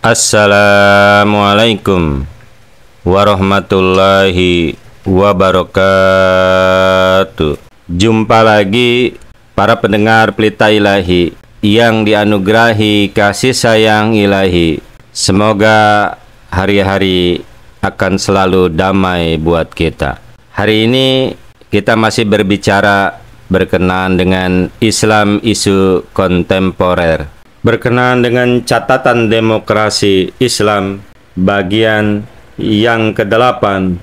Assalamualaikum warahmatullahi wabarakatuh. Jumpa lagi para pendengar Pelita Ilahi yang dianugerahi kasih sayang ilahi. Semoga hari-hari akan selalu damai buat kita. Hari ini kita masih berbicara berkenaan dengan Islam isu kontemporer, berkenaan dengan catatan demokrasi Islam bagian yang ke-8,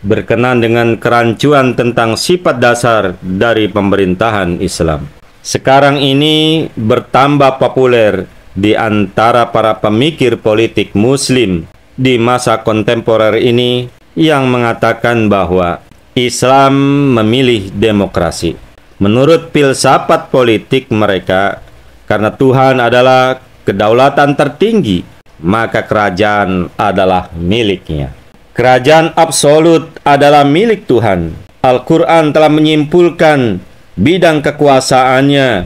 berkenaan dengan kerancuan tentang sifat dasar dari pemerintahan Islam. Sekarang ini bertambah populer di antara para pemikir politik Muslim di masa kontemporer ini yang mengatakan bahwa Islam memilih demokrasi. Menurut filsafat politik mereka, karena Tuhan adalah kedaulatan tertinggi, maka kerajaan adalah miliknya. Kerajaan absolut adalah milik Tuhan. Al-Quran telah menyimpulkan bidang kekuasaannya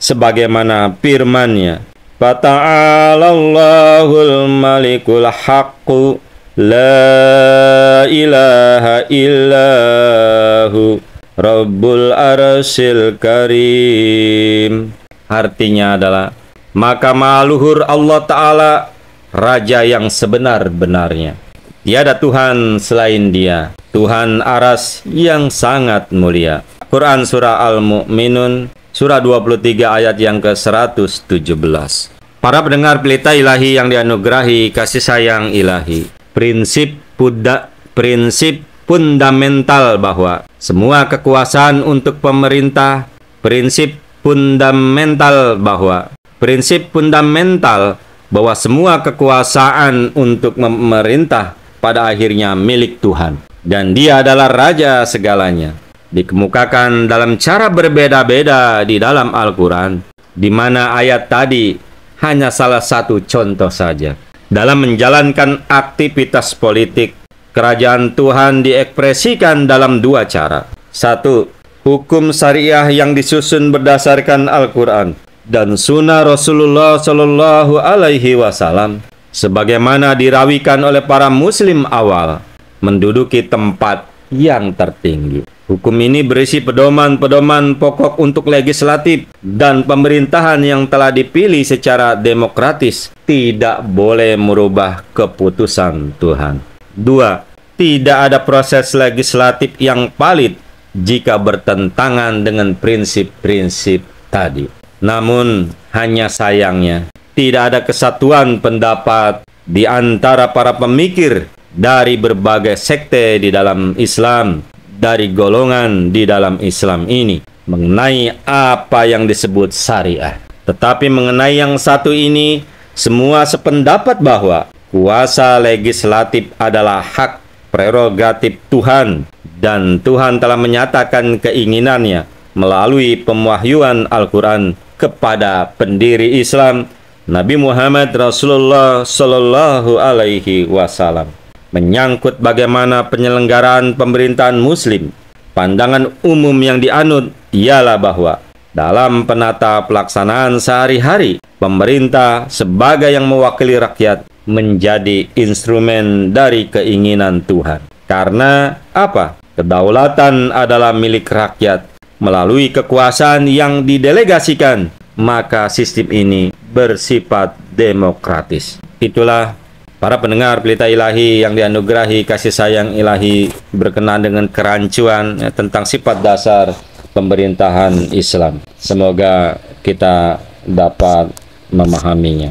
sebagaimana firman-Nya, Fata'alallahul malikul haqqu la ilaha illahu Rabbul arsyil karim. Artinya adalah, maka maha luhur Allah Ta'ala, Raja yang sebenar-benarnya. Tiada Tuhan selain Dia, Tuhan aras yang sangat mulia. Quran Surah Al-Mu'minun, Surah 23 ayat yang ke-117. Para pendengar Pelita Ilahi yang dianugerahi kasih sayang ilahi, prinsip fundamental bahwa semua kekuasaan untuk pemerintah, prinsip fundamental bahwa semua kekuasaan untuk memerintah pada akhirnya milik Tuhan, dan Dia adalah Raja segalanya. Dikemukakan dalam cara berbeda-beda di dalam Al-Quran, di mana ayat tadi hanya salah satu contoh saja. Dalam menjalankan aktivitas politik, kerajaan Tuhan diekspresikan dalam dua cara. Satu, hukum syariah yang disusun berdasarkan Al-Quran dan sunnah Rasulullah Shallallahu Alaihi Wasallam, sebagaimana dirawikan oleh para Muslim awal, menduduki tempat yang tertinggi. Hukum ini berisi pedoman-pedoman pokok untuk legislatif dan pemerintahan yang telah dipilih secara demokratis, tidak boleh merubah keputusan Tuhan. Dua, tidak ada proses legislatif yang valid jika bertentangan dengan prinsip-prinsip tadi. Namun, hanya sayangnya, tidak ada kesatuan pendapat di antara para pemikir dari berbagai sekte di dalam Islam, dari golongan di dalam Islam ini, mengenai apa yang disebut syariah. Tetapi mengenai yang satu ini, semua sependapat bahwa kuasa legislatif adalah hak prerogatif Tuhan, dan Tuhan telah menyatakan keinginannya melalui pewahyuan Al-Quran kepada pendiri Islam, Nabi Muhammad Rasulullah Sallallahu Alaihi Wasallam. Menyangkut bagaimana penyelenggaraan pemerintahan Muslim, pandangan umum yang dianut ialah bahwa dalam penata pelaksanaan sehari-hari, pemerintah sebagai yang mewakili rakyat menjadi instrumen dari keinginan Tuhan. Karena apa? Kedaulatan adalah milik rakyat melalui kekuasaan yang didelegasikan, maka sistem ini bersifat demokratis. Itulah para pendengar Pelita Ilahi yang dianugerahi kasih sayang ilahi, berkenaan dengan kerancuan tentang sifat dasar pemerintahan Islam. Semoga kita dapat memahaminya.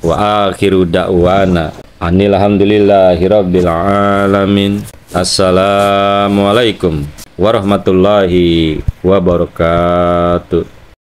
Wa akhiru da'wana alhamdulillahirabbil alamin. Assalamualaikum warahmatullahi wabarakatuh.